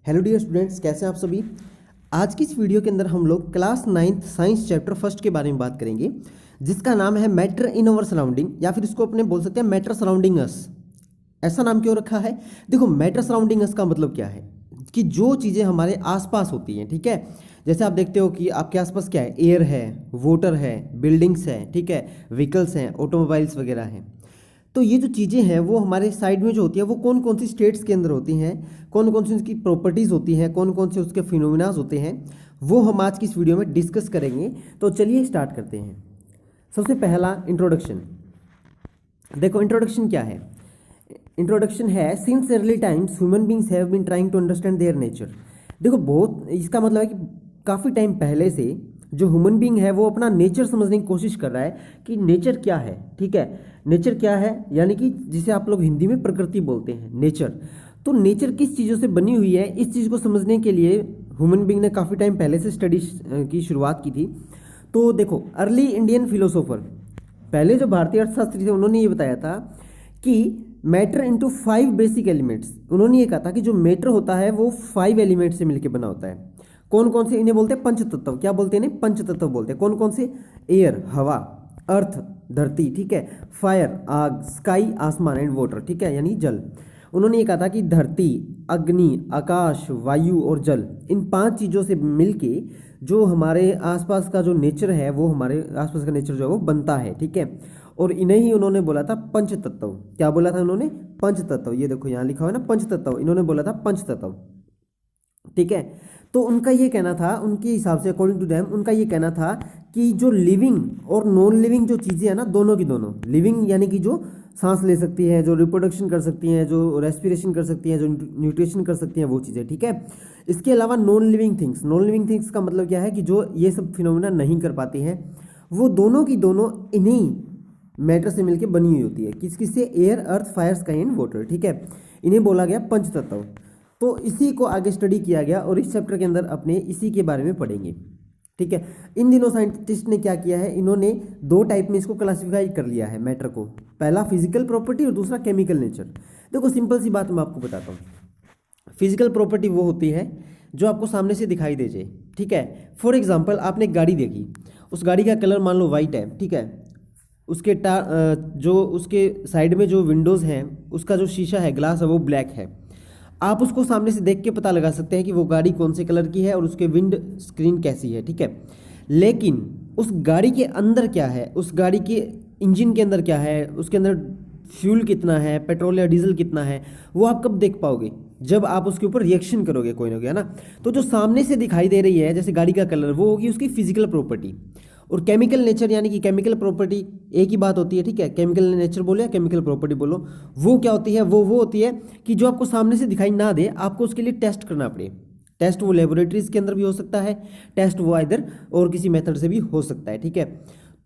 Hello dear students, कैसे हैं आप सभी। आज की इस वीडियो के अंदर हम लोग class 9th science chapter first के बारे में बात करेंगे, जिसका नाम है मैटर इन अवर सराउंडिंग, या फिर इसको अपने बोल सकते हैं मैटर सराउंडिंग अस। ऐसा नाम क्यों रखा है? देखो, मैटर सराउंडिंग अस का मतलब क्या है कि जो चीज़ें हमारे आसपास होती हैं, ठीक है। जैसे आप देखते हो कि आपके आसपास क्या है, एयर है, वाटर है, बिल्डिंग्स है, ठीक है, व्हीकल्स हैं, ऑटोमोबाइल्स वगैरह हैं। तो ये जो चीज़ें हैं वो हमारे साइड में जो होती है वो कौन कौन सी स्टेट्स के अंदर होती हैं, कौन कौन सी उसकी प्रॉपर्टीज़ होती हैं, कौन कौन से उसके फिनोमिनाज होते हैं, वो हम आज की इस वीडियो में डिस्कस करेंगे। तो चलिए स्टार्ट करते हैं। सबसे पहला इंट्रोडक्शन। देखो, इंट्रोडक्शन क्या है? इंट्रोडक्शन है, since early times human beings have been trying to understand their nature. देखो, बहुत इसका मतलब है कि काफ़ी टाइम पहले से जो ह्यूमन बींग है वो अपना नेचर समझने की कोशिश कर रहा है कि नेचर क्या है, ठीक है। नेचर क्या है, यानी कि जिसे आप लोग हिंदी में प्रकृति बोलते हैं, नेचर। तो नेचर किस चीज़ों से बनी हुई है, इस चीज़ को समझने के लिए ह्यूमन बींग ने काफ़ी टाइम पहले से स्टडी की शुरुआत की थी। तो देखो, अर्ली इंडियन फिलोसोफर, पहले जो भारतीय अर्थशास्त्री थे, उन्होंने ये बताया था कि मैटर इनटू 5 बेसिक एलिमेंट्स। उन्होंने ये कहा था कि जो मैटर होता है वो 5 एलिमेंट से मिलकर बना होता है। कौन कौन से? इन्हें बोलते हैं पंचतत्व। क्या बोलते हैं इन्हें? पंचतत्व बोलते हैं। कौन कौन से? एयर हवा, अर्थ धरती, ठीक है, फायर आग, स्काई आसमान, एंड वाटर, ठीक है, यानी जल। उन्होंने ये कहा था कि धरती, अग्नि, आकाश, वायु और जल, इन 5 चीज़ों से मिलके जो हमारे आसपास का जो नेचर है, वो हमारे आसपास का नेचर जो है वो बनता है, ठीक है। और इन्हें ही उन्होंने बोला था पंचतत्व। क्या बोला था उन्होंने? पंचतत्व। ये देखो यहाँ लिखा हुआ है ना, पंचतत्व। इन्होंने बोला था पंचतत्व, ठीक है। तो उनका ये कहना था, उनके हिसाब से, अकॉर्डिंग टू देम, उनका ये कहना था कि जो लिविंग और नॉन लिविंग जो चीज़ें हैं ना, दोनों की दोनों, लिविंग यानी कि जो सांस ले सकती है, जो रिप्रोडक्शन कर सकती हैं, जो रेस्पिरेशन कर सकती हैं, जो न्यूट्रिशन कर सकती हैं, वो चीज़ें, ठीक है। इसके अलावा non living things. Non living things का मतलब क्या है कि जो ये सब फिनोमिना नहीं कर पाती हैं, वो दोनों की दोनों इन्हीं मैटर से मिलकर बनी हुई होती है। किस किस से? Air, earth, fire, sky and water, ठीक है। इन्हें बोला गया पंचतत्व। तो इसी को आगे स्टडी किया गया और इस चैप्टर के अंदर अपने इसी के बारे में पढ़ेंगे, ठीक है। इन दिनों साइंटिस्ट ने क्या किया है, इन्होंने 2 टाइप में इसको क्लासिफाई कर लिया है मैटर को। पहला फिजिकल प्रॉपर्टी और दूसरा केमिकल नेचर। देखो, सिंपल सी बात मैं आपको बताता हूँ। फिजिकल प्रॉपर्टी वो होती है जो आपको सामने से दिखाई दे जाए, ठीक है। फॉर एग्जाम्पल, आपने एक गाड़ी देखी, उस गाड़ी का कलर मान लो वाइट है, ठीक है। उसके जो उसके साइड में जो विंडोज़ हैं, उसका जो शीशा है, ग्लास है, वो ब्लैक है। आप उसको सामने से देख के पता लगा सकते हैं कि वो गाड़ी कौन से कलर की है और उसके विंड स्क्रीन कैसी है, ठीक है। लेकिन उस गाड़ी के अंदर क्या है, उस गाड़ी के इंजन के अंदर क्या है, उसके अंदर फ्यूल कितना है, पेट्रोल या डीजल कितना है, वो आप कब देख पाओगे? जब आप उसके ऊपर रिएक्शन करोगे कोई ना कोई, है ना। तो जो सामने से दिखाई दे रही है, जैसे गाड़ी का कलर, वो होगी उसकी फिजिकल प्रॉपर्टी। और केमिकल नेचर यानी कि केमिकल प्रॉपर्टी एक ही बात होती है, ठीक है। केमिकल नेचर बोलो या केमिकल प्रॉपर्टी बोलो, वो क्या होती है? वो होती है कि जो आपको सामने से दिखाई ना दे, आपको उसके लिए टेस्ट करना पड़े। टेस्ट वो लेबोरेटरीज के अंदर भी हो सकता है, टेस्ट वो इधर और किसी मेथड से भी हो सकता है, ठीक है।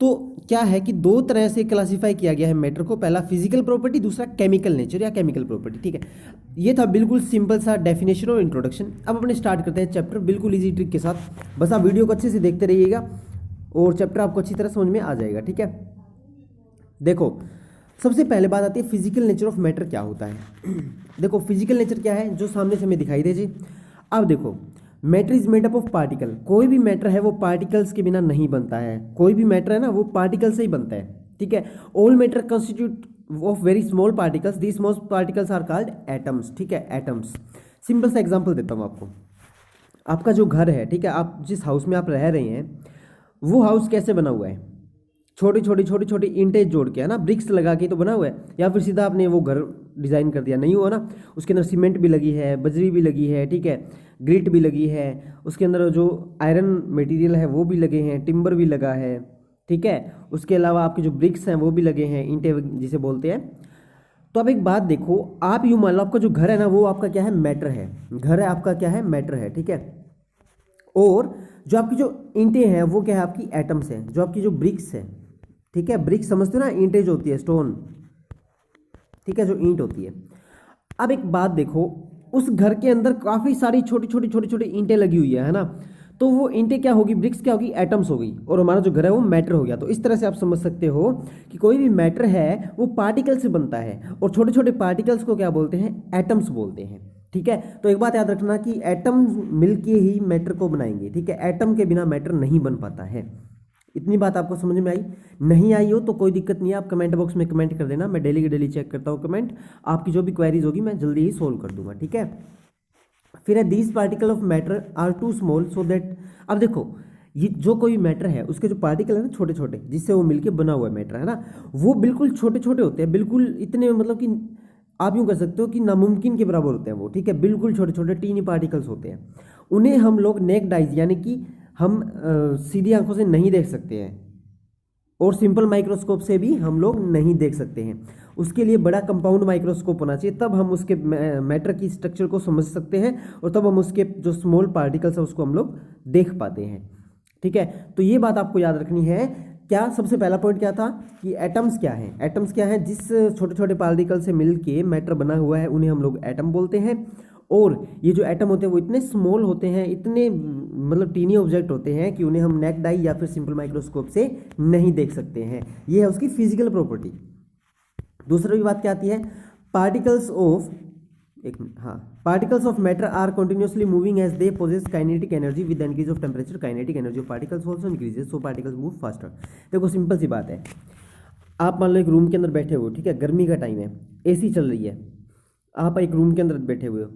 तो क्या है कि 2 तरह से क्लासीफाई किया गया है मैटर को, पहला फिजिकल प्रॉपर्टी, दूसरा केमिकल नेचर या केमिकल प्रॉपर्टी, ठीक है। ये था बिल्कुल सिंपल सा डेफिनेशन और इंट्रोडक्शन। अब अपने स्टार्ट करते हैं चैप्टर बिल्कुल इजी ट्रिक के साथ। बस आप वीडियो को अच्छे से देखते रहिएगा और चैप्टर आपको अच्छी तरह समझ में आ जाएगा, ठीक है। देखो, सबसे पहले बात आती है फिजिकल नेचर ऑफ मैटर क्या होता है। देखो, फिजिकल नेचर क्या है, जो सामने से हमें दिखाई दे जी। अब देखो, matter is made up of particle. कोई भी मैटर है वो पार्टिकल्स के बिना नहीं बनता है। कोई भी मैटर है ना, वो पार्टिकल से ही बनता है, ठीक है। All matter constitute of very small particles, the small particles are called atoms, ठीक है, एटम्स। सिंपल सा एग्जांपल देता हूँ आपको। आपका जो घर है, ठीक है, आप जिस हाउस में आप रह रहे हैं, वो हाउस कैसे बना हुआ है? छोटी छोटी ईंटें जोड़ के, है ना, ब्रिक्स लगा के तो बना हुआ है, या फिर सीधा आपने वो घर डिज़ाइन कर दिया? नहीं हुआ ना। उसके अंदर सीमेंट भी लगी है, बजरी भी लगी है, ठीक है, ग्रिट भी लगी है, उसके अंदर जो आयरन मटेरियल है वो भी लगे हैं, टिम्बर भी लगा है, ठीक है। उसके अलावा आपके जो ब्रिक्स हैं वो भी लगे हैं, ईंटें जिसे बोलते हैं। तो अब एक बात देखो, आप यूँ मान लो आपका जो घर है ना, वो आपका क्या है? मैटर है। घर है आपका क्या है? मैटर है, ठीक है। और जो आपकी जो ईंटें हैं वो क्या है? आपकी एटम्स हैं। जो आपकी जो ब्रिक्स है, ठीक है, ब्रिक्स समझते हो ना, ईंटें जो होती है, स्टोन, ठीक है, जो ईंट होती है। अब एक बात देखो, उस घर के अंदर काफ़ी सारी छोटी छोटी ईंटें लगी हुई है ना। तो वो ईंटें क्या होगी? ब्रिक्स क्या होगी? एटम्स होगी। और हमारा जो घर है वो मैटर हो गया। तो इस तरह से आप समझ सकते हो कि कोई भी मैटर है वो पार्टिकल से बनता है, और छोटे छोटे पार्टिकल्स को क्या बोलते हैं? एटम्स बोलते हैं, ठीक है। तो एक बात याद रखना कि एटम मिलके ही मैटर को बनाएंगे, ठीक है, एटम के बिना मैटर नहीं बन पाता है। इतनी बात आपको समझ में आई? नहीं आई हो तो कोई दिक्कत नहीं है, आप कमेंट बॉक्स में कमेंट कर देना, मैं डेली की डेली चेक करता हूँ कमेंट, आपकी जो भी क्वेरीज होगी मैं जल्दी ही सोल्व कर दूंगा, ठीक है। फिर है these particle of matter are too small so that, अब देखो ये जो कोई मैटर है उसके जो पार्टिकल है ना छोटे छोटे, जिससे वो मिलके बना हुआ मैटर है ना, वो बिल्कुल छोटे छोटे होते हैं, बिल्कुल इतने मतलब कि आप यूँ कर सकते हो कि नामुमकिन के बराबर होते हैं वो, ठीक है, बिल्कुल छोटे छोटे टीनी पार्टिकल्स होते हैं। उन्हें हम लोग नेक्ड आइज यानी कि हम सीधी आंखों से नहीं देख सकते हैं, और सिंपल माइक्रोस्कोप से भी हम लोग नहीं देख सकते हैं। उसके लिए बड़ा कंपाउंड माइक्रोस्कोप होना चाहिए, तब हम उसके मैटर की स्ट्रक्चर को समझ सकते हैं, और तब हम उसके जो स्मॉल पार्टिकल्स है उसको हम लोग देख पाते हैं, ठीक है। तो ये बात आपको याद रखनी है। क्या सबसे पहला पॉइंट क्या था कि एटम्स क्या हैं, एटम्स क्या हैं, जिस छोटे छोटे पार्टिकल से मिलके मैटर बना हुआ है उन्हें हम लोग एटम बोलते हैं। और ये जो एटम होते हैं वो इतने स्मॉल होते हैं, इतने मतलब टीनी ऑब्जेक्ट होते हैं कि उन्हें हम नेक्ड आई या फिर सिंपल माइक्रोस्कोप से नहीं देख सकते हैं। ये है उसकी फिजिकल प्रॉपर्टी। दूसरी भी बात क्या आती है, पार्टिकल्स ऑफ, एक मिनट, हाँ, particles of matter are continuously moving as they possess kinetic energy with increase of temperature kinetic energy of particles also increases so particles move faster. देखो सिंपल सी बात है, आप मान लो एक रूम के अंदर बैठे हो, ठीक है, गर्मी का टाइम है, एसी चल रही है, आप एक रूम के अंदर बैठे हुए हो,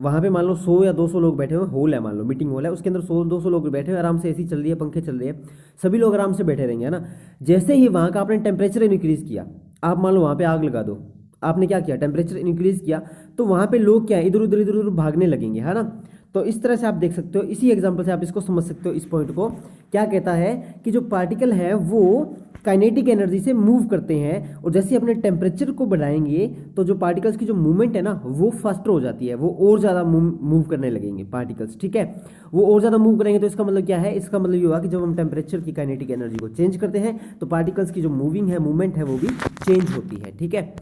वहाँ पे मान लो 100 या 200 लोग बैठे हुए, हॉल है, मान लो मीटिंग हॉल है, उसके अंदर 100-200 लोग बैठे हुए, आराम से एसी चल रही है, पंखे चल रहे हैं, सभी लोग आराम से बैठे रहेंगे, है ना। जैसे ही वहाँ का आपने टेम्परेचर इंक्रीज किया, आप मान लो वहाँ पे आग लगा दो, आपने क्या किया, टेम्परेचर इंक्रीज किया, तो वहाँ पे लोग क्या है, इधर उधर भागने लगेंगे, है ना। तो इस तरह से आप देख सकते हो, इसी एग्जांपल से आप इसको समझ सकते हो। इस पॉइंट को क्या कहता है कि जो पार्टिकल है वो काइनेटिक एनर्जी से मूव करते हैं, और जैसे अपने टेम्परेचर को बढ़ाएंगे तो जो पार्टिकल्स की जो मूवमेंट है ना वो फास्टर हो जाती है, वो और ज़्यादा मूव करने लगेंगे पार्टिकल्स, ठीक है, वो और ज़्यादा मूव करेंगे। तो इसका मतलब क्या है, इसका मतलब ये हुआ कि जब हम टेम्परेचर की काइनेटिक एनर्जी को चेंज करते हैं तो पार्टिकल्स की जो मूविंग है, मूवमेंट है, वो भी चेंज होती है, ठीक है।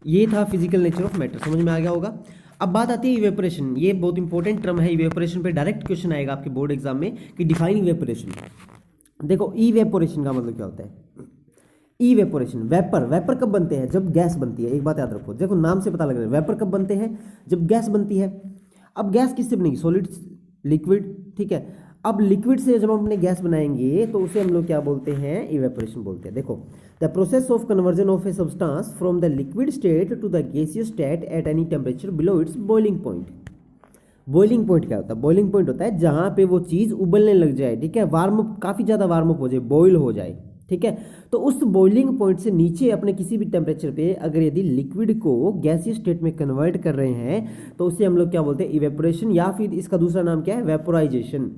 ये था फिजिकल नेचर ऑफ मैटर, समझ में आ गया होगा। अब बात आती है इवेपोरेशन, ये बहुत इंपॉर्टेंट टर्म है। इवेपोरेशन पे डायरेक्ट क्वेश्चन आएगा आपके बोर्ड एग्जाम में कि डिफाइन इवेपोरेशन। देखो इवेपोरेशन का मतलब क्या होता है, इवेपोरेशन, वेपर, वेपर कब बनते हैं, जब गैस बनती है। एक बात याद रखो, देखो नाम से पता लग रहा है, वेपर कब बनते हैं, जब गैस बनती है। अब गैस किससे बनेगी, सॉलिड, लिक्विड, ठीक है। अब लिक्विड से जब हम अपने गैस बनाएंगे तो उसे हम लोग क्या बोलते हैं, इवेपोरेशन बोलते हैं। देखो the process of conversion of a substance from the liquid state to the gaseous state at any temperature below its boiling point. Boiling point क्या होता है, बॉइलिंग पॉइंट होता है जहां पे वो चीज़ उबलने लग जाए, ठीक है, वार्म अप, काफ़ी ज़्यादा वार्म अप हो जाए, बॉयल हो जाए, ठीक है। तो उस बॉइलिंग पॉइंट से नीचे अपने किसी भी टेम्परेचर पे अगर यदि लिक्विड को गैसीय स्टेट में कन्वर्ट कर रहे हैं तो उसे हम लोग क्या बोलते हैं, इवेपोरेशन, या फिर इसका दूसरा नाम क्या है, वेपोराइजेशन।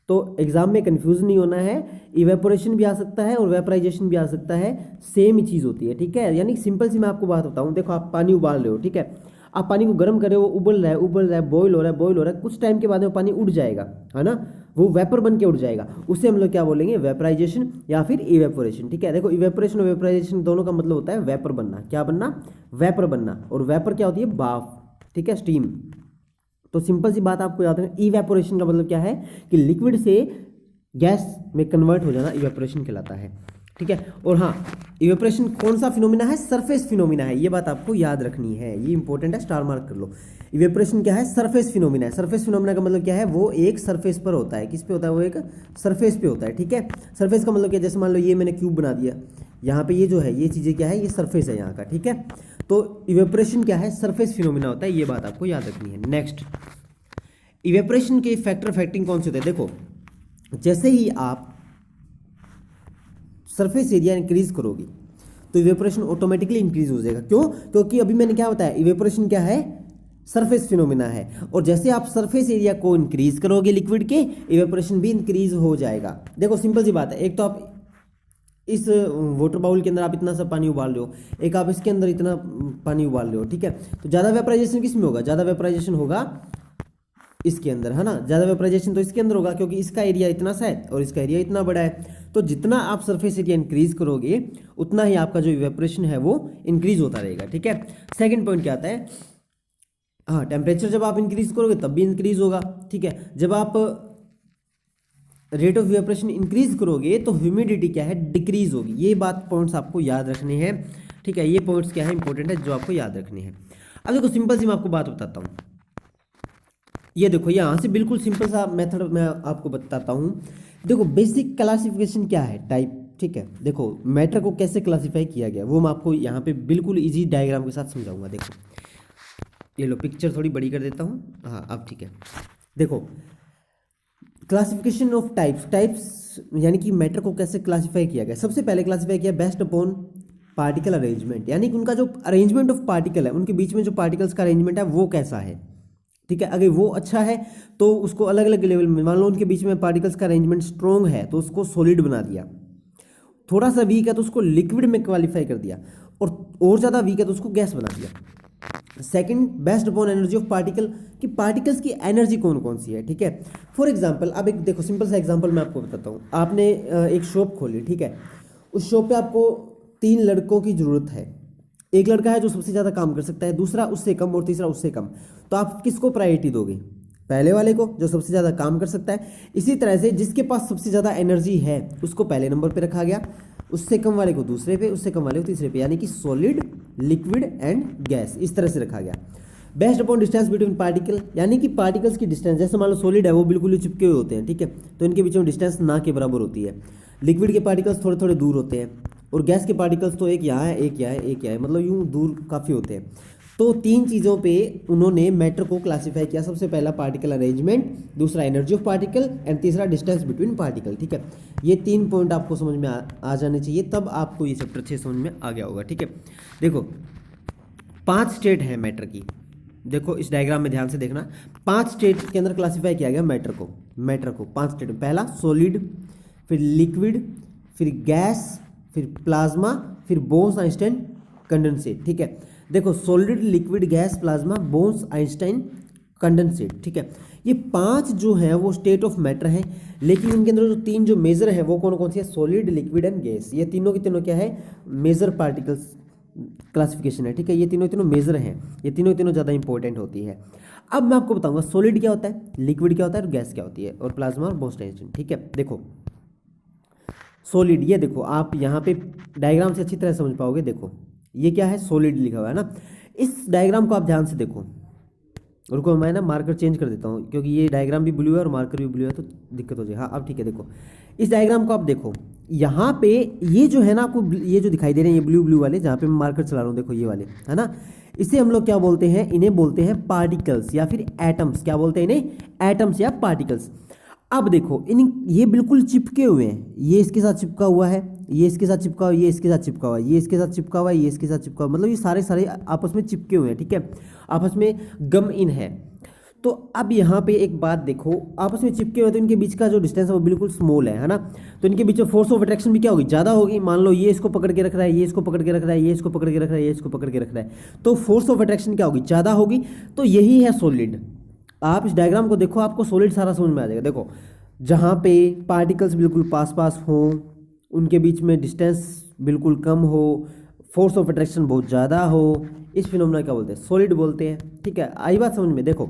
तो एग्जाम में कंफ्यूज नहीं होना है, इवेपोरेशन भी आ सकता है और वेपोराइजेशन भी आ सकता है, सेम ही चीज़ होती है, ठीक है। यानी सिंपल सी मैं आपको बात बताऊँ, देखो आप पानी उबाल रहे हो, ठीक है, आप पानी को गर्म कर रहे हो, उबल रहा है, बॉईल हो रहा है, कुछ टाइम के बाद में पानी उड़ जाएगा, है ना, वो वेपर बन के उड़ जाएगा, उसे हम लोग क्या बोलेंगे, वेपराइजेशन या फिर इवेपोरेशन, ठीक है। देखो इवेपोरेशन और वेपराइजेशन दोनों का मतलब होता है वेपर बनना, क्या बनना, वेपर बनना, और वेपर क्या होती है, भाप, ठीक है, स्टीम। तो सिंपल सी बात आपको याद रखना, इवेपोरेशन का मतलब क्या है कि लिक्विड से गैस में कन्वर्ट हो जाना इवेपोरेशन कहलाता है, ठीक है। और हाँ, इवेपोरेशन कौन सा फिनोमिना है, सरफेस फिनोमिना है, ये बात आपको याद रखनी है, ये इंपॉर्टेंट है, स्टार मार्क कर लो। इवेपोरेशन क्या है, सरफेस फिनोमिना है। सरफेस फिनोमिना का मतलब क्या है, वो एक सरफेस पर होता है, किस पे होता है, वो एक सरफेस पे होता है, ठीक है। सरफेस का मतलब क्या, जैसे मान लो ये मैंने क्यूब बना दिया, यहाँ पे ये जो है ये चीज़ें क्या है, ये सरफेस है यहाँ का, ठीक है। तो इवेपोरेशन क्या है, सरफेस फिनोमिना होता है, ये बात आपको याद रखनी है। नेक्स्ट, इवेपोरेशन के फैक्टर फैक्टिंग कौन से होते हैं, देखो जैसे ही आप सरफेस एरिया इंक्रीज करोगे तो इवेपोरेशन ऑटोमेटिकली इंक्रीज हो जाएगा। क्यों, क्योंकि अभी मैंने क्या बताया, इवेपोरेशन क्या है, सरफेस फिनोमिना है, और जैसे आप सरफेस एरिया को इंक्रीज करोगे लिक्विड के, इवेपोरेशन भी इंक्रीज हो जाएगा। देखो सिंपल सी बात है, एक तो आप इस वाटर बाउल के अंदर आप इतना सा पानी उबाल रहे हो, एक आप इसके अंदर इतना पानी उबाल रहे हो, ठीक है। तो ज़्यादा वेपराइजेशन किस में होगा, ज़्यादा वेपराइजेशन होगा इसके अंदर, है ना, ज़्यादा वेपराइजेशन तो इसके अंदर होगा, क्योंकि इसका एरिया इतना सा है और इसका एरिया इतना बड़ा है। तो जितना आप सरफेस एरिया इंक्रीज करोगे उतना ही आपका जो इवेपोरेशन है वो इंक्रीज होता रहेगा, ठीक है। सेकंड पॉइंट क्या आता है, हाँ, टेम्परेचर जब आप इंक्रीज करोगे तब भी इंक्रीज होगा, ठीक है। जब आप रेट ऑफ इवेपोरेशन इंक्रीज करोगे तो ह्यूमिडिटी क्या है, डिक्रीज होगी। ये बात पॉइंट्स आपको याद रखने हैं, ठीक है, ये पॉइंट्स क्या है, इंपॉर्टेंट है, जो आपको याद रखने हैं। अब देखो सिंपल सी मैं आपको बात बताता हूँ, ये देखो यहाँ से बिल्कुल सिंपल सा मेथड मैं आपको बताता हूँ। देखो बेसिक क्लासिफिकेशन क्या है, टाइप, ठीक है। देखो मैटर को कैसे क्लासिफाई किया गया वो मैं आपको यहाँ पे बिल्कुल इजी डायग्राम के साथ समझाऊंगा। देखो ये लो, पिक्चर थोड़ी बड़ी कर देता हूँ, हाँ अब ठीक है। देखो क्लासिफिकेशन ऑफ टाइप्स यानी कि मैटर को कैसे क्लासिफाई किया गया। सबसे पहले क्लासिफाई किया बेस्ड अपॉन पार्टिकल अरेंजमेंट, यानी कि उनका जो अरेंजमेंट ऑफ पार्टिकल है, उनके बीच में जो पार्टिकल्स का अरेंजमेंट है वो कैसा है, ठीक है। अगर वो अच्छा है तो उसको अलग अलग लेवल में, मान लो उनके बीच में पार्टिकल्स का अरेंजमेंट स्ट्रॉन्ग है तो उसको सॉलिड बना दिया, थोड़ा सा वीक है तो उसको लिक्विड में क्वालिफाई कर दिया, और ज़्यादा वीक है तो उसको गैस बना दिया। Second based upon energy of particle, कि पार्टिकल्स की एनर्जी कौन कौन सी है, ठीक है। फॉर एग्जांपल अब एक देखो सिंपल सा एग्जांपल मैं आपको बताता हूँ। आपने एक शॉप खोली, ठीक है। उस शॉप पे आपको 3 लड़कों की ज़रूरत है। एक लड़का है जो सबसे ज़्यादा काम कर सकता है, दूसरा उससे कम और तीसरा उससे कम। तो आप किसको प्रायोरिटी दोगे? पहले वाले को, जो सबसे ज़्यादा काम कर सकता है। इसी तरह से जिसके पास सबसे ज़्यादा एनर्जी है उसको पहले नंबर पे रखा गया, उससे कम वाले को दूसरे पे, उससे कम वाले को तीसरे पे, यानी कि सॉलिड, लिक्विड एंड गैस, इस तरह से रखा गया। Based upon distance between particle, यानी कि पार्टिकल्स की डिस्टेंस, जैसे मान लो सॉलिड है वो बिल्कुल ही चिपके हुए होते हैं, ठीक है, तो इनके बीच में डिस्टेंस ना के बराबर होती है। लिक्विड के पार्टिकल्स थोड़े थोड़े दूर होते हैं, और गैस के पार्टिकल्स तो एक यहाँ है, एक यहाँ है, एक यहाँ है, मतलब यूँ दूर काफ़ी होते हैं। तो 3 चीज़ों पे उन्होंने मैटर को क्लासिफाई किया। सबसे पहला पार्टिकल अरेंजमेंट, दूसरा एनर्जी ऑफ पार्टिकल एंड तीसरा डिस्टेंस बिटवीन पार्टिकल, ठीक है। ये 3 पॉइंट आपको समझ में आ जाने चाहिए, तब आपको ये चैप्टर अच्छे समझ में आ गया होगा, ठीक है। देखो 5 स्टेट है मैटर की, देखो इस डायग्राम में ध्यान से देखना। 5 स्टेट के अंदर क्लासिफाई किया गया मैटर को 5 स्टेट में। पहला सॉलिड, फिर लिक्विड, फिर गैस, फिर प्लाज्मा, फिर बोन्स आइंस्टाइन कंडेंसेट, ठीक है। देखो solid, liquid, gas, plasma, bones Einstein condensate, ठीक है। ये 5 जो है वो स्टेट ऑफ मैटर है, लेकिन इनके अंदर जो 3 जो मेजर है वो कौन कौन सी है? Solid, liquid and gas. ये तीनों की तीनों क्या है? मेजर पार्टिकल्स क्लासिफिकेशन है, ठीक है। ये तीनों मेजर हैं, ये तीनों ज़्यादा इंपॉर्टेंट होती है। अब मैं आपको बताऊंगा सॉलिड क्या होता है, लिक्विड क्या होता है और गैस क्या होती है, और प्लाज्मा और बोन्स आइंस्टाइन, ठीक है। देखो सॉलिड, ये देखो आप यहाँ पे डायग्राम से अच्छी तरह समझ पाओगे। देखो ये क्या है? सॉलिड लिखा हुआ है ना। इस डायग्राम को आप ध्यान से देखो, रुको मैं ना मार्कर चेंज कर देता हूँ, क्योंकि ये डायग्राम भी ब्लू है और मार्कर भी ब्लू है तो दिक्कत हो जाए। हाँ अब ठीक है। देखो इस डायग्राम को आप देखो, यहाँ पे ये जो है ना, आपको ये जो दिखाई दे रहे हैं ये ब्लू वाले, जहाँ पे मैं मार्कर चला रहा हूँ, देखो ये वाले है ना, इसे हम लोग क्या बोलते हैं? इन्हें बोलते हैं पार्टिकल्स या फिर एटम्स। क्या बोलते हैं इन्हें? एटम्स या पार्टिकल्स। अब देखो ये बिल्कुल चिपके हुए हैं, ये इसके साथ चिपका हुआ है, ये इसके साथ चिपका हुआ है, ये इसके साथ चिपका हुआ है, ये इसके साथ चिपका हुआ है, ये इसके साथ चिपका हुआ है, मतलब ये सारे आपस में चिपके हुए हैं, ठीक है, आपस में गम इन है। तो अब यहाँ पे एक बात देखो, आपस में चिपके हुए तो इनके बीच का जो डिस्टेंस है वो बिल्कुल स्मॉल है ना। तो इनके बीच में फोर्स ऑफ अट्रैक्शन भी क्या होगी? ज़्यादा होगी। मान लो ये इसको पकड़ के रख रहा है, ये इसको पकड़ के रख रहा है, ये इसको पकड़ के रख रहा है, ये इसको पकड़ के रख रहा है, तो फोर्स ऑफ अट्रैक्शन क्या होगी? ज़्यादा होगी। तो यही है सॉलिड। आप इस डायग्राम को देखो, आपको सॉलिड सारा समझ में आ जाएगा। देखो जहाँ पे पार्टिकल्स बिल्कुल पास पास हों, उनके बीच में डिस्टेंस बिल्कुल कम हो, फोर्स ऑफ अट्रैक्शन बहुत ज़्यादा हो, इस फिनोमेना क्या बोलते हैं? सॉलिड बोलते हैं, ठीक है। आई बात समझ में? देखो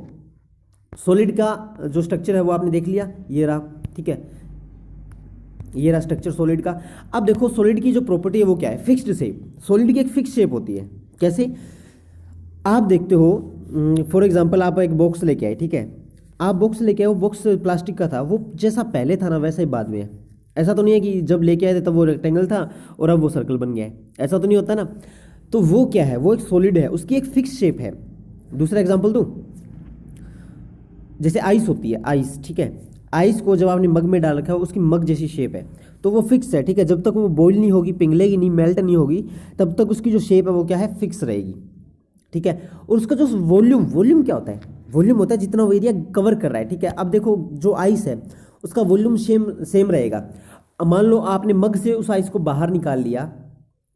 सॉलिड का जो स्ट्रक्चर है वो आपने देख लिया, ये रहा, ठीक है, ये रहा स्ट्रक्चर सॉलिड का। अब देखो सॉलिड की जो प्रॉपर्टी है वो क्या है? Fixed shape. सॉलिड की एक फिक्स शेप होती है। कैसे? आप देखते हो, फॉर एग्जांपल आप एक बॉक्स लेके आए, ठीक है, आप बॉक्स लेके आए, वो बॉक्स प्लास्टिक का था, वो जैसा पहले था ना वैसा ही बाद में है। ऐसा तो नहीं है कि जब लेके आए थे तब वो रेक्टेंगल था और अब वो सर्कल बन गया है, ऐसा तो नहीं होता ना। तो वो क्या है? वो एक सॉलिड है, उसकी एक फिक्स शेप है। दूसरा एग्जांपल दूं, जैसे आइस होती है, आइस, ठीक है, आइस को जब आपने मग में डाल रखा है उसकी मग जैसी शेप है, तो वो फिक्स है, ठीक है। जब तक वो बॉईल नहीं होगी, पिघलेगी नहीं, मेल्ट नहीं होगी, तब तक उसकी जो शेप है वो क्या है? फिक्स रहेगी, ठीक है। और उसका जो वॉल्यूम क्या होता है? वॉल्यूम होता है जितना वो एरिया कवर कर रहा है, ठीक है। अब देखो जो आइस है उसका वॉल्यूम सेम रहेगा। अब मान लो आपने मग से उस आइस को बाहर निकाल लिया,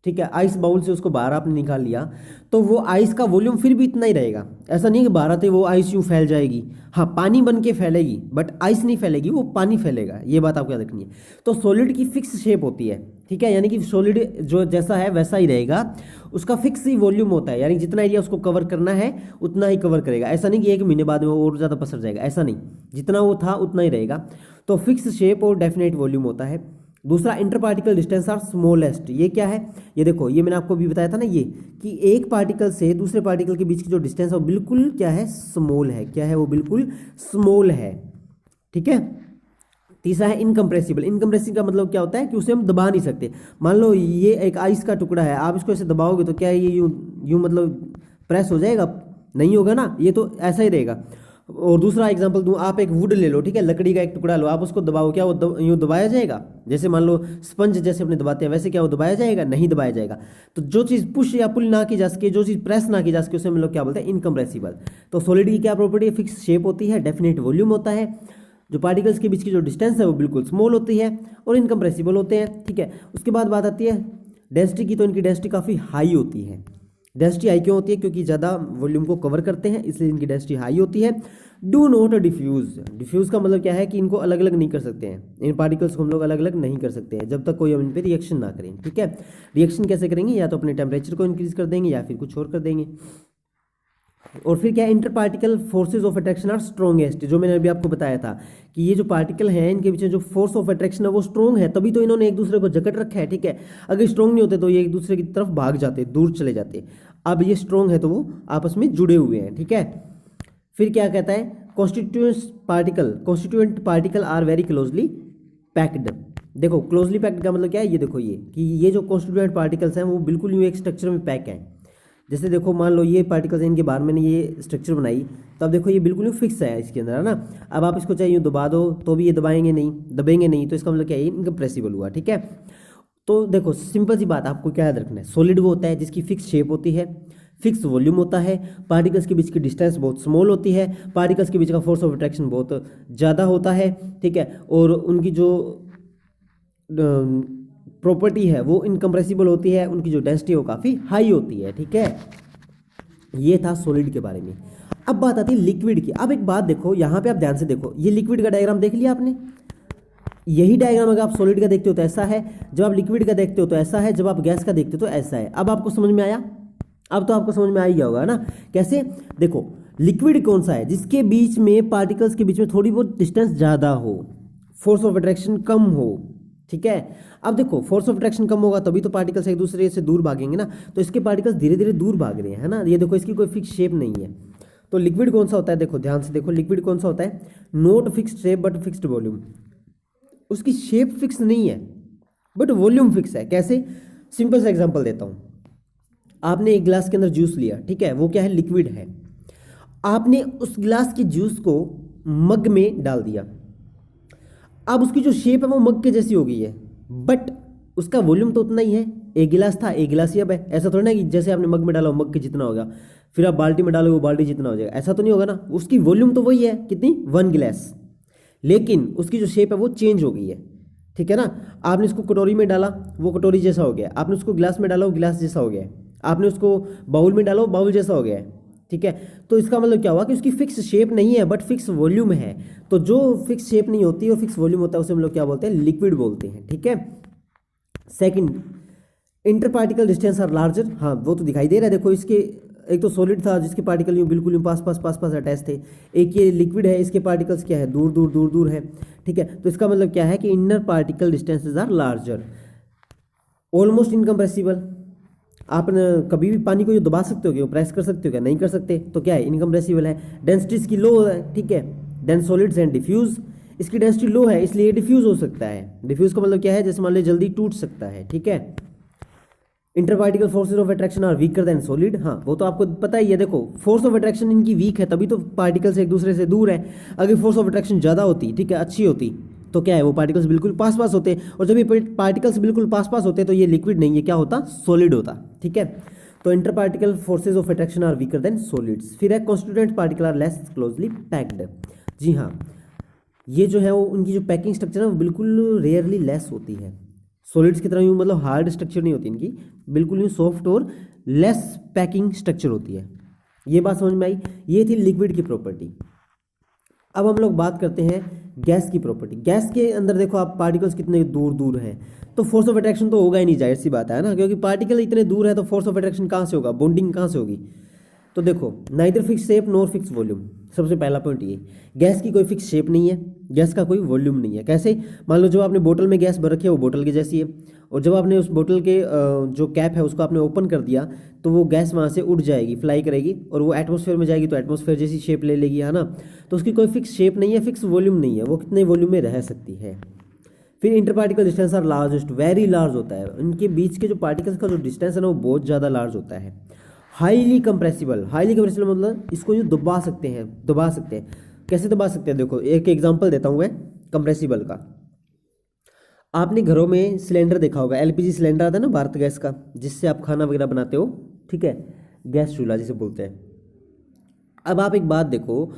ठीक है, आइस बाउल से उसको बाहर आपने निकाल लिया, तो वो आइस का वॉल्यूम फिर भी इतना ही रहेगा। ऐसा नहीं कि बाहर आते वो आइस यूँ फैल जाएगी, हाँ पानी बन के फैलेगी, बट आइस नहीं फैलेगी, वो पानी फैलेगा। ये बात आपको याद रखनी है। तो सॉलिड की फिक्स शेप होती है, ठीक है, यानी कि सॉलिड जो जैसा है वैसा ही रहेगा, उसका फिक्स ही वॉल्यूम होता है, यानी जितना एरिया उसको कवर करना है उतना ही कवर करेगा। ऐसा नहीं कि 1 महीने बाद में वो और ज़्यादा पसर जाएगा, ऐसा नहीं, जितना वो था उतना ही रहेगा। तो फिक्स शेप और डेफिनेट वॉल्यूम होता है। दूसरा inter particle distance are smallest. ये क्या है, ये देखो, ये मैंने आपको भी बताया था ना, ये कि एक पार्टिकल से दूसरे पार्टिकल के बीच की जो डिस्टेंस है वो बिल्कुल क्या है, स्मॉल है। क्या है वो, बिल्कुल स्मॉल है। ठीक है। तीसरा है इनकम्प्रेसिबल। इनकम्प्रेसिबल का मतलब क्या होता है कि उसे हम दबा नहीं सकते। मान लो ये एक आइस का टुकड़ा है, आप इसको ऐसे दबाओगे तो क्या ये यूं यूं मतलब प्रेस हो जाएगा? नहीं होगा ना, ये तो ऐसा ही रहेगा। और दूसरा एग्जांपल दूं, आप एक वुड ले लो, ठीक है, लकड़ी का एक टुकड़ा लो, आप उसको दबाओ, क्या वो यूं दबाया जाएगा? जैसे मान लो स्पंज जैसे अपने दबाते हैं, वैसे क्या वो दबाया जाएगा? नहीं दबाया जाएगा। तो जो चीज़ पुश या पुल ना की जा सके, जो चीज़ प्रेस ना की जा सके, उसे हम लोग क्या बोलते हैं, इनकम्प्रेसिबल। तो सॉलिड की क्या प्रॉपर्टी है, फिक्स शेप होती है, डेफिनेट वॉल्यूम होता है, जो पार्टिकल्स के बीच की जो डिस्टेंस है वो बिल्कुल स्मॉल होती है, और इनकम्प्रेसिबल होते हैं। ठीक है। उसके बाद बात आती है डेंसिटी की, तो इनकी डेंसिटी काफ़ी हाई होती है। डेंसिटी हाई क्यों होती है? क्योंकि ज़्यादा वॉल्यूम को कवर करते हैं, इसलिए इनकी डेंसिटी हाई होती है। Do not diffuse. डिफ्यूज का मतलब क्या है कि इनको अलग अलग नहीं कर सकते हैं, इन पार्टिकल्स को हम लोग अलग अलग नहीं कर सकते हैं जब तक कोई हम इन पर रिएक्शन ना करें। ठीक है। रिएक्शन कैसे करेंगे? या तो अपने टेम्परेचर को इंक्रीज कर देंगे या फिर कुछ और कर देंगे। और फिर क्या, inter particle forces of attraction are strongest. जो मैंने अभी आपको बताया था कि ये जो पार्टिकल हैं इनके पीछे जो फोर्स ऑफ अट्रैक्शन है वो स्ट्रॉन्ग है, तभी तो इन्होंने एक दूसरे को जकड़ रखा है। ठीक है। अगर स्ट्रॉन्ग नहीं होते तो ये एक दूसरे की तरफ भाग जाते, दूर चले जाते। अब ये स्ट्रॉन्ग है तो वो आपस में जुड़े हुए हैं। ठीक है। फिर क्या कहता है, constituent particle are very closely packed. देखो क्लोजली पैक्ड का मतलब क्या है, ये देखो, ये कि ये जो कॉन्स्टिट्यूएंट पार्टिकल्स हैं वो बिल्कुल यूं एक स्ट्रक्चर में पैक हैं। जैसे देखो, मान लो ये पार्टिकल्स हैं, इनके बाहर मैंने ये स्ट्रक्चर बनाई, तो अब देखो ये बिल्कुल यूं फिक्स है इसके अंदर, है ना। अब आप इसको चाहे यूं दबा दो तो भी ये दबाएंगे नहीं, तो इसका मतलब क्या है, इनकम्प्रेसिबल हुआ। ठीक है। तो देखो सिंपल सी बात, आपको क्या याद रखना है, सॉलिड वो होता है जिसकी फिक्स शेप होती है, फिक्स वॉल्यूम होता है, पार्टिकल्स के बीच की डिस्टेंस बहुत स्मॉल होती है, पार्टिकल्स के बीच का फोर्स ऑफ अट्रैक्शन बहुत ज़्यादा होता है। ठीक है। और उनकी जो प्रॉपर्टी है वो इनकम्प्रेसिबल होती है, उनकी जो डेंसिटी है वो काफ़ी हाई होती है। ठीक है। ये था सॉलिड के बारे में। अब बात आती है लिक्विड की। अब एक बात देखो, यहाँ पे आप ध्यान से देखो, ये लिक्विड का डायग्राम देख लिया आपने। यही डायग्राम अगर आप सॉलिड का देखते हो तो ऐसा है, जब आप लिक्विड का देखते हो तो ऐसा है, जब आप गैस का देखते हो तो ऐसा है। अब आपको समझ में आया? अब तो आपको समझ में आ ही गया होगा ना। कैसे? देखो, लिक्विड कौन सा है, जिसके बीच में पार्टिकल्स के बीच में थोड़ी बहुत डिस्टेंस ज़्यादा हो, फोर्स ऑफ अट्रैक्शन कम हो। ठीक है। अब देखो, फोर्स ऑफ अट्रैक्शन कम होगा तभी तो पार्टिकल्स एक दूसरे से दूर भागेंगे ना, तो इसके पार्टिकल्स धीरे धीरे दूर भाग रहे हैं, है ना। ये देखो, इसकी कोई फिक्स शेप नहीं है। तो लिक्विड कौन सा होता है, देखो ध्यान से देखो, लिक्विड कौन सा होता है, not fixed shape but fixed volume. उसकी शेप फिक्स नहीं है बट वॉल्यूम फिक्स है। कैसे? सिंपल सा एग्जांपल देता हूं। आपने एक गिलास के अंदर जूस लिया, ठीक है, वो क्या है, लिक्विड है। आपने उस गिलास के जूस को मग में डाल दिया। अब उसकी जो शेप है वो मग के जैसी हो गई है, बट उसका वॉल्यूम तो उतना ही है। एक गिलास था, एक गिलास ही अब है। ऐसा थोड़ा ना कि जैसे आपने मग में डाला मग के जितना होगा, फिर आप बाल्टी में डालोगे वो बाल्टी जितना हो जाएगा, ऐसा तो नहीं होगा ना। उसकी वॉल्यूम तो वही है, कितनी, 1 गिलास, लेकिन उसकी जो शेप है वो चेंज हो गई है। ठीक है ना। आपने इसको कटोरी में डाला, वो कटोरी जैसा हो गया। आपने उसको गिलास में डाला, वो गिलास जैसा हो गया। आपने उसको बाउल में डाला, वो बाउल जैसा हो गया। ठीक है। तो इसका मतलब क्या हुआ कि उसकी फिक्स शेप नहीं है बट फिक्स वॉल्यूम है। तो जो फिक्स शेप नहीं होती और फिक्स वॉल्यूम होता है उसे हम लोग क्या बोलते हैं, लिक्विड बोलते हैं। ठीक है। Second, inter particle distance are larger. हाँ, वो तो दिखाई दे रहा है। देखो, इसके एक तो सॉलिड था जिसके पार्टिकल यूं बिल्कुल यूं पास पास अटैच थे। एक ये लिक्विड है, इसके पार्टिकल्स क्या है, दूर दूर है। ठीक है। तो इसका मतलब क्या है कि inner particle distances are larger. Almost incompressible. आप कभी भी पानी को दबा सकते हो क्या, प्रेस कर सकते हो क्या, नहीं कर सकते, तो क्या है, इनकम्प्रेसिबल है। डेंसिटी इसकी लो है। ठीक है। देन सॉलिड्स एंड डिफ्यूज, इसकी डेंसिटी लो है इसलिए डिफ्यूज हो सकता है। डिफ्यूज का मतलब क्या है, जैसे मान लो जल्दी टूट सकता है। ठीक है। Interparticle forces of attraction are weaker than solid. हाँ, वो तो आपको पता ही है। देखो, फोर्स ऑफ अट्रैक्शन इनकी वीक है तभी तो पार्टिकल्स एक दूसरे से दूर है। अगर फोर्स ऑफ अट्रैक्शन ज़्यादा होती, ठीक है, अच्छी होती, तो क्या है, वो पार्टिकल्स बिल्कुल पास होते। और जब ये पार्टिकल्स बिल्कुल पास होते तो ये लिक्विड नहीं, ये क्या होता, सॉलिड होता। ठीक है। तो inter particle forces of attraction are weaker than solids. फिर है constituent particle are less closely packed. जी हाँ, ये जो है वो उनकी जो पैकिंग स्ट्रक्चर है वो बिल्कुल रेयरली लेस होती है। सॉलिड्स की तरह यूँ मतलब हार्ड स्ट्रक्चर नहीं होती इनकी, बिल्कुल यूँ सॉफ्ट और लेस पैकिंग स्ट्रक्चर होती है। ये बात समझ में आई। ये थी लिक्विड की प्रॉपर्टी। अब हम लोग बात करते हैं गैस की प्रॉपर्टी। गैस के अंदर देखो आप, पार्टिकल्स कितने दूर दूर हैं, तो फोर्स ऑफ अट्रैक्शन तो होगा ही नहीं, जाहिर सी बात है ना, क्योंकि पार्टिकल इतने दूर है तो फोर्स ऑफ अट्रैक्शन कहाँ से होगा, बॉन्डिंग कहाँ से होगी। तो देखो, neither fix shape nor fix volume, सबसे पहला पॉइंट ये, गैस की कोई फिक्स शेप नहीं है, गैस का कोई वॉल्यूम नहीं है। कैसे, मान लो जो आपने बोतल में गैस भर रखी है वो बोतल की जैसी है, और जब आपने उस बोतल के जो कैप है उसको आपने ओपन कर दिया तो वो गैस वहाँ से उड़ जाएगी, फ्लाई करेगी, और वो एटमॉस्फेयर में जाएगी तो एटमॉस्फेयर जैसी शेप ले लेगी, है ना। तो उसकी कोई फिक्स शेप नहीं है, फिक्स वॉल्यूम नहीं है, वो कितने वॉल्यूम में रह सकती है। फिर interparticle distance are largest, very large होता है, इनके बीच के जो पार्टिकल्स का जो डिस्टेंस है ना वो बहुत ज़्यादा लार्ज होता है। हाईली कंप्रेसिबल, हाईली कंप्रेसिबल मतलब इसको यूँ दबा सकते हैं। कैसे दबा सकते हैं, देखो एक एग्जांपल देता हूँ मैं कंप्रेसिबल का। आपने घरों में सिलेंडर देखा होगा, एलपीजी सिलेंडर आता है ना भारत गैस का, जिससे आप खाना वगैरह बनाते हो, ठीक है, गैस चूल्हा जिसे बोलते हैं। अब आप एक बात देखो,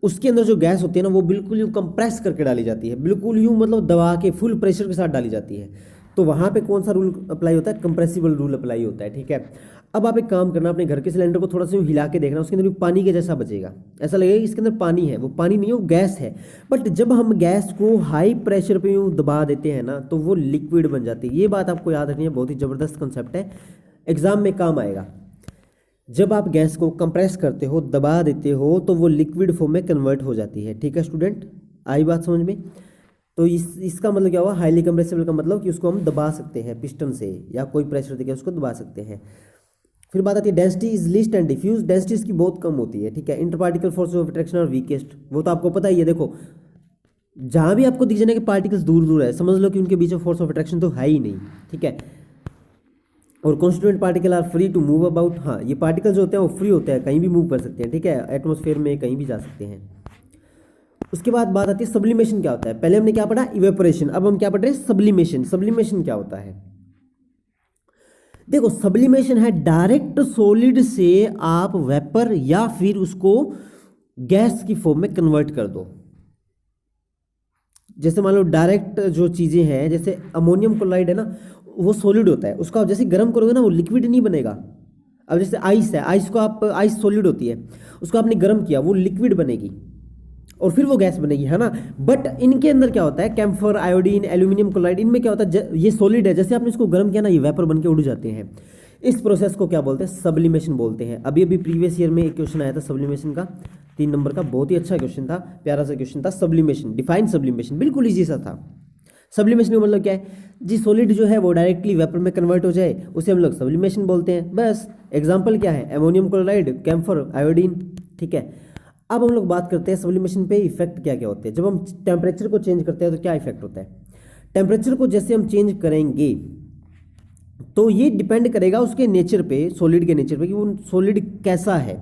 उसके अंदर जो गैस होती है ना वो बिल्कुल यूँ कंप्रेस करके डाली जाती है, बिल्कुल यूँ मतलब दबा के फुल प्रेशर के साथ डाली जाती है। तो वहाँ पे कौन सा रूल अप्लाई होता है, कंप्रेसिबल रूल अप्लाई होता है, ठीक है। अब आप एक काम करना, अपने घर के सिलेंडर को थोड़ा सा यूँ हिला के देखना, उसके अंदर भी पानी के जैसा बचेगा, ऐसा लगेगा कि इसके अंदर पानी है, वो पानी नहीं है, वो गैस है। बट जब हम गैस को हाई प्रेशर पे यूँ दबा देते हैं ना तो वो लिक्विड बन जाती है। ये बात आपको याद रखनी है, बहुत ही ज़बरदस्त कंसेप्ट है, एग्जाम में काम आएगा। जब आप गैस को कंप्रेस करते हो, दबा देते हो, तो वो लिक्विड फॉर्म में कन्वर्ट हो जाती है, ठीक है स्टूडेंट, आई बात समझ में। तो इसका मतलब क्या हुआ, हाईली कंप्रेसिबल का मतलब कि उसको हम दबा सकते हैं पिस्टन से, या कोई प्रेशर देकर उसको दबा सकते हैं। फिर बात आती है density is least and diffuse, density इसकी बहुत कम होती है, ठीक है। Interparticle force of attraction are weakest, वो तो आपको पता ही है। देखो जहाँ भी आपको दिख जाने के पार्टिकल्स दूर दूर है, समझ लो कि उनके बीच में फोर्स ऑफ अट्रैक्शन तो है ही नहीं, ठीक है। और constituent particle are free to move about, हाँ ये पार्टिकल्स होते हैं वो फ्री होते हैं, कहीं भी मूव कर सकते हैं, ठीक है, एटमॉस्फेयर में कहीं भी जा सकते हैं। उसके बाद बात आती है सब्लिमेशन क्या होता है। पहले हमने क्या पढ़ा, इवेपोरेशन, अब हम क्या पढ़ रहे हैं, सब्लिमेशन। सब्लिमेशन क्या होता है, देखो सब्लिमेशन है डायरेक्ट सॉलिड से आप वेपर या फिर उसको गैस की फॉर्म में कन्वर्ट कर दो। जैसे मान लो डायरेक्ट जो चीजें हैं, जैसे अमोनियम क्लोराइड है ना, वो सॉलिड होता है, उसको आप जैसे गर्म करोगे ना वो लिक्विड नहीं बनेगा। अब जैसे आइस है, आइस को आप, आइस सॉलिड होती है, उसको आपने गर्म किया वो लिक्विड बनेगी और फिर वो गैस बनेगी, है ना। बट इनके अंदर क्या होता है, कैम्फर, आयोडीन, एल्यूमिनियम क्लोराइड, इनमें क्या होता है, ये सॉलिड है, जैसे आपने इसको गर्म किया ना ये वेपर बन के उड़ जाते हैं। इस प्रोसेस को क्या बोलते हैं, सब्लिमेशन बोलते हैं। अभी अभी प्रीवियस ईयर में एक क्वेश्चन आया था सब्लिमेशन का, 3 नंबर का, बहुत ही अच्छा क्वेश्चन था, प्यारा सा क्वेश्चन था। सब्लिमेशन, डिफाइन सब्लिमेशन, बिल्कुल ईजी सा था। सब्लिमेशन का मतलब क्या है जी, सॉलिड जो है वो डायरेक्टली वेपर में कन्वर्ट हो जाए, उसे हम लोग सब्लिमेशन बोलते हैं, बस। एग्जाम्पल क्या है, अमोनियम क्लोराइड, कैम्फर, आयोडीन, ठीक है। अब हम लोग बात करते हैं सब्लिमेशन पे इफेक्ट क्या क्या होते हैं। जब हम टेम्परेचर को चेंज करते हैं तो क्या इफेक्ट होता है। टेम्परेचर को जैसे हम चेंज करेंगे तो ये डिपेंड करेगा उसके नेचर पे, सॉलिड के नेचर पे, कि वो सॉलिड कैसा है,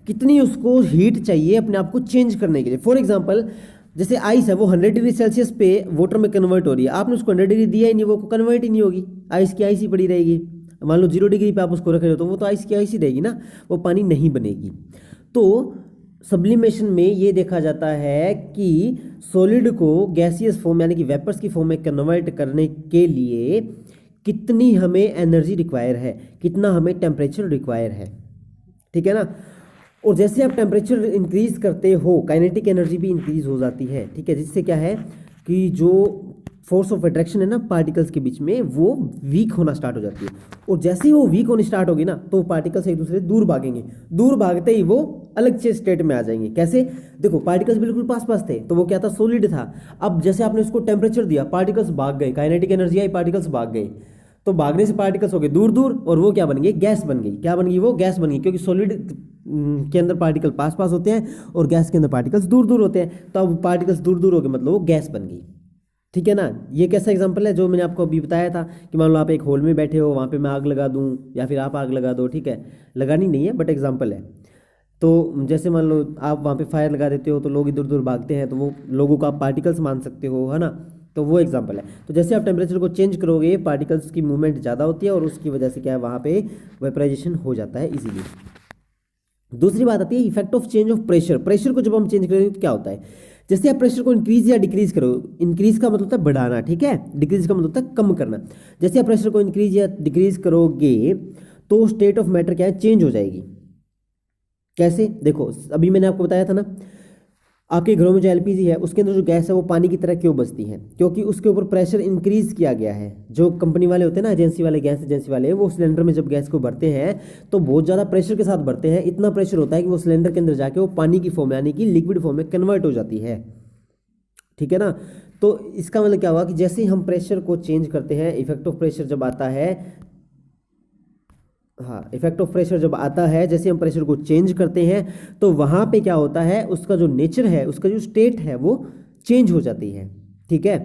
कितनी उसको हीट चाहिए अपने आप को चेंज करने के लिए। फॉर एग्जांपल जैसे आइस है, वो 100 डिग्री सेल्सियस पे वाटर में कन्वर्ट हो रही है, आपने उसको 100 डिग्री दिया ही नहीं, वो कन्वर्ट ही नहीं होगी, आइस की आइस ही पड़ी रहेगी। मान लो 0 डिग्री पे आप उसको रख रहे हो तो वो तो आइस की आइस ही रहेगी ना, वो पानी नहीं बनेगी। तो सब्लिमेशन में ये देखा जाता है कि सॉलिड को गैसियस फॉर्म यानी कि वेपर्स की फॉर्म में कन्वर्ट करने के लिए कितनी हमें एनर्जी रिक्वायर है, कितना हमें टेम्परेचर रिक्वायर है, ठीक है ना। और जैसे आप टेम्परेचर इंक्रीज करते हो, काइनेटिक एनर्जी भी इंक्रीज हो जाती है, ठीक है, जिससे क्या है कि जो फोर्स ऑफ अट्रैक्शन है ना पार्टिकल्स के बीच में, वो वीक होना स्टार्ट हो जाती है। और जैसे ही वो वीक होनी स्टार्ट होगी ना तो पार्टिकल्स एक दूसरे से दूर भागेंगे, दूर भागते ही वो अलग से स्टेट में आ जाएंगे। कैसे, देखो पार्टिकल्स बिल्कुल पास पास थे तो वो क्या था, सॉलिड था। अब जैसे आपने उसको टेम्परेचर दिया, पार्टिकल्स भाग गए, काइनेटिक एनर्जी आई, पार्टिकल्स भाग गए, तो भागने से पार्टिकल्स हो गए दूर दूर, और वो क्या बन गई, गैस बन गई। क्या बन गई, वो गैस बन गई, क्योंकि सॉलिड के अंदर पार्टिकल पास पास होते हैं और गैस के अंदर पार्टिकल्स दूर दूर होते हैं, तो अब पार्टिकल्स दूर दूर हो गए मतलब वो गैस बन गई, ठीक है ना। ये कैसा एग्जांपल है जो मैंने आपको अभी बताया था कि मान लो आप एक हॉल में बैठे हो, वहाँ पे मैं आग लगा दूँ या फिर आप आग लगा दो, ठीक है, लगानी नहीं है बट एग्जांपल है। तो जैसे मान लो आप वहाँ पे फायर लगा देते हो तो लोग इधर उधर भागते हैं, तो वो लोगों को आप पार्टिकल्स मान सकते हो, है ना। तो वो एग्जांपल है। तो जैसे आप टेम्परेचर को चेंज करोगे पार्टिकल्स की मूवमेंट ज़्यादा होती है और उसकी वजह से क्या है, वहाँ पे वेपराइजेशन हो जाता है इजीली। दूसरी बात आती है effect of change of pressure. Pressure को जब हम चेंज करेंगे तो क्या होता है, जैसे आप प्रेशर को इंक्रीज या डिक्रीज करो, इंक्रीज का मतलब होता है बढ़ाना, ठीक है, डिक्रीज का मतलब होता है कम करना। जैसे आप प्रेशर को इंक्रीज या डिक्रीज करोगे तो स्टेट ऑफ मैटर क्या है, चेंज हो जाएगी। कैसे, देखो अभी मैंने आपको बताया था ना, आपके घरों में जो एलपीजी है उसके अंदर जो गैस है वो पानी की तरह क्यों बचती है? क्योंकि उसके ऊपर प्रेशर इंक्रीज किया गया है। जो कंपनी वाले होते हैं ना, एजेंसी वाले, गैस एजेंसी वाले, वो सिलेंडर में जब गैस को भरते हैं तो बहुत ज़्यादा प्रेशर के साथ भरते हैं। इतना प्रेशर होता है कि वो सिलेंडर के अंदर जाके वो पानी की फॉर्म यानी कि लिक्विड फॉर्म में कन्वर्ट हो जाती है। ठीक है ना? तो इसका मतलब क्या हुआ कि जैसे ही हम प्रेशर को चेंज करते हैं, इफेक्ट ऑफ प्रेशर जब आता है, हाँ, इफेक्ट ऑफ प्रेशर जब आता है, जैसे हम प्रेशर को चेंज करते हैं तो वहां पे क्या होता है, उसका जो नेचर है, उसका जो स्टेट है वो चेंज हो जाती है। ठीक है,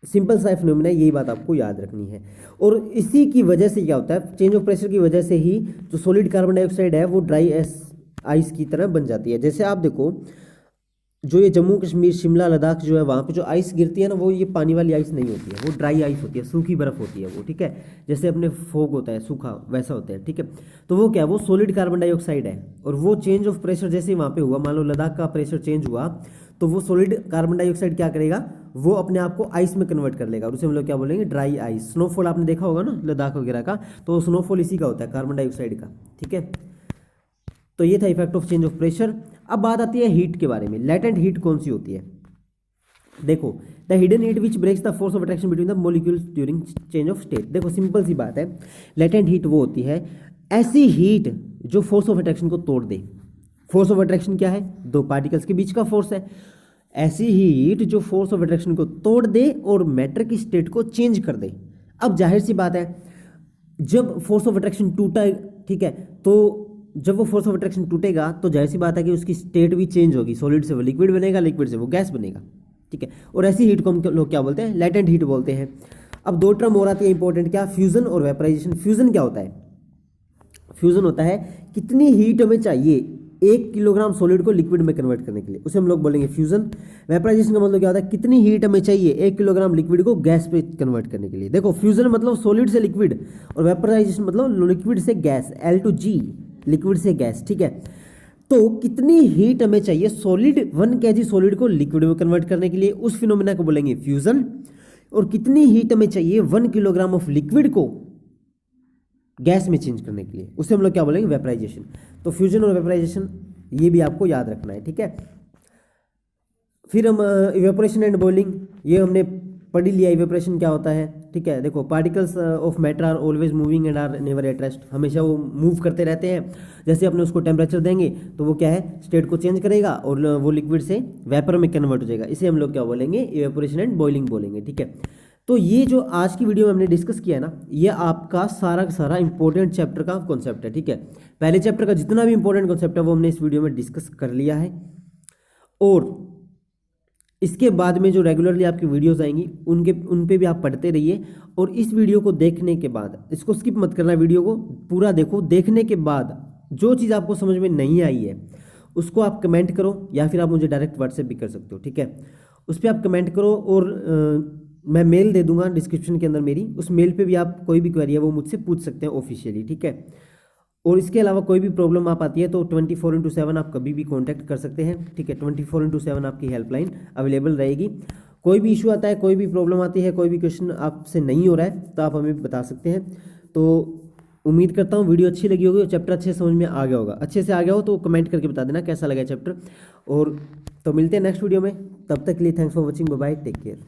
सिंपल सा फिनोमेना, यही बात आपको याद रखनी है। और इसी की वजह से क्या होता है, चेंज ऑफ प्रेशर की वजह से ही जो सॉलिड कार्बन डाइऑक्साइड है वो ड्राई आइस की तरह बन जाती है। जैसे आप देखो, जो ये जम्मू कश्मीर, शिमला, लद्दाख जो है, वहाँ पे जो आइस गिरती है ना, वो ये पानी वाली आइस नहीं होती है, वो ड्राई आइस होती है, सूखी बर्फ होती है वो। ठीक है, जैसे अपने फोग होता है सूखा, वैसा होता है। ठीक है, तो वो क्या है, वो सॉलिड कार्बन डाइऑक्साइड है। और वो चेंज ऑफ प्रेशर जैसे ही वहाँ पे हुआ, मान लो लद्दाख का प्रेशर चेंज हुआ, तो वो सॉलिड कार्बन डाइऑक्साइड क्या करेगा, वो अपने आप को आइस में कन्वर्ट कर लेगा, और उसे हम लोग क्या बोलेंगे, ड्राई आइस। स्नोफॉल आपने देखा होगा ना लद्दाख वगैरह का, तो स्नोफॉल इसी का होता है, कार्बन डाइऑक्साइड का। ठीक है, तो ये था effect of change of pressure. अब बात आती है हीट के बारे में। लेटेंट हीट कौन सी होती है? देखो, the hidden heat which breaks the force of attraction between the molecules during change of state. देखो, सिंपल सी बात है, लेटेंट हीट वो होती है ऐसी हीट जो फोर्स ऑफ अट्रैक्शन को तोड़ दे। फोर्स ऑफ अट्रैक्शन क्या है? दो पार्टिकल्स के बीच का फोर्स है। ऐसी हीट जो फोर्स ऑफ अट्रैक्शन को तोड़ दे और मैटर की स्टेट को चेंज कर दे। अब जाहिर सी बात है, जब फोर्स ऑफ अट्रैक्शन टूटा, ठीक है, तो जब वो फोर्स ऑफ अट्रैक्शन टूटेगा तो जाहिर सी बात है कि उसकी स्टेट भी चेंज होगी, सॉलिड से वो लिक्विड बनेगा, लिक्विड से वो गैस बनेगा। ठीक है, और ऐसी हीट को हम लोग क्या बोलते हैं? लेटेंट हीट बोलते हैं। अब दो टर्म और आती है इंपॉर्टेंट, क्या? फ्यूजन और वेपराइजेशन। फ्यूजन क्या होता है? फ्यूजन होता है कितनी हीट हमें चाहिए 1 किलोग्राम सॉलिड को लिक्विड में कन्वर्ट करने के लिए, उसे हम लोग बोलेंगे फ्यूजन। वेपराइजेशन का मतलब क्या होता है? कितनी हीट हमें चाहिए 1 किलोग्राम लिक्विड को गैस पे कन्वर्ट करने के लिए। देखो, फ्यूजन मतलब सॉलिड से लिक्विड, और वेपराइजेशन मतलब लिक्विड से गैस, L2G, लिक्विड से गैस। ठीक है, तो कितनी हीट हमें चाहिए सॉलिड 1 kg सॉलिड को लिक्विड में कन्वर्ट करने के लिए, उस फिनोमेना को बोलेंगे फ्यूजन। और कितनी हीट हमें चाहिए 1 किलोग्राम ऑफ लिक्विड को गैस में चेंज करने के लिए, उसे हम लोग क्या बोलेंगे? वेपराइजेशन। तो फ्यूजन और वेपराइजेशन ये भी आपको याद रखना है। ठीक है, फिर हम इवेपोरेशन एंड बॉइलिंग, ये हमने पढ़ लिया, इवेपोरेशन क्या होता है। ठीक है, देखो, particles of matter are always moving and are never at rest. हमेशा वो मूव करते रहते हैं। जैसे अपने उसको टेम्परेचर देंगे तो वो क्या है, स्टेट को चेंज करेगा और वो लिक्विड से वेपर में कन्वर्ट हो जाएगा। इसे हम लोग क्या बोलेंगे? इवेपोरेशन एंड बॉइलिंग बोलेंगे। ठीक है, तो ये जो आज की वीडियो में हमने डिस्कस किया ना, ये आपका सारा का सारा इंपॉर्टेंट चैप्टर का कॉन्सेप्ट है। ठीक है, पहले चैप्टर का जितना भी इंपॉर्टेंट कॉन्सेप्ट है वो हमने इस वीडियो में डिस्कस कर लिया है। और इसके बाद में जो रेगुलरली आपकी वीडियोस आएंगी उन पे भी आप पढ़ते रहिए। और इस वीडियो को देखने के बाद, इसको स्किप मत करना, वीडियो को पूरा देखो। देखने के बाद जो चीज़ आपको समझ में नहीं आई है उसको आप कमेंट करो, या फिर आप मुझे डायरेक्ट व्हाट्सएप भी कर सकते हो। ठीक है, उस पर आप कमेंट करो, और मैं मेल दे दूंगा डिस्क्रिप्शन के अंदर मेरी, उस मेल पे भी आप कोई भी क्वेरी है वो मुझसे पूछ सकते हैं ऑफिशियली। ठीक है, और इसके अलावा कोई भी प्रॉब्लम आप आती है तो 24/7 आप कभी भी कांटेक्ट कर सकते हैं। ठीक है, 24/7 आपकी हेल्पलाइन अवेलेबल रहेगी। कोई भी इशू आता है, कोई भी प्रॉब्लम आती है, कोई भी क्वेश्चन आपसे नहीं हो रहा है तो आप हमें बता सकते हैं। तो उम्मीद करता हूँ वीडियो अच्छी लगी होगी और चैप्टर अच्छे समझ में आ गया होगा। अच्छे से आ गया हो तो कमेंट करके बता देना कैसा लगा चैप्टर। और तो मिलते हैं नेक्स्ट वीडियो में, तब तक के लिए thanks for watching, bye bye, take care.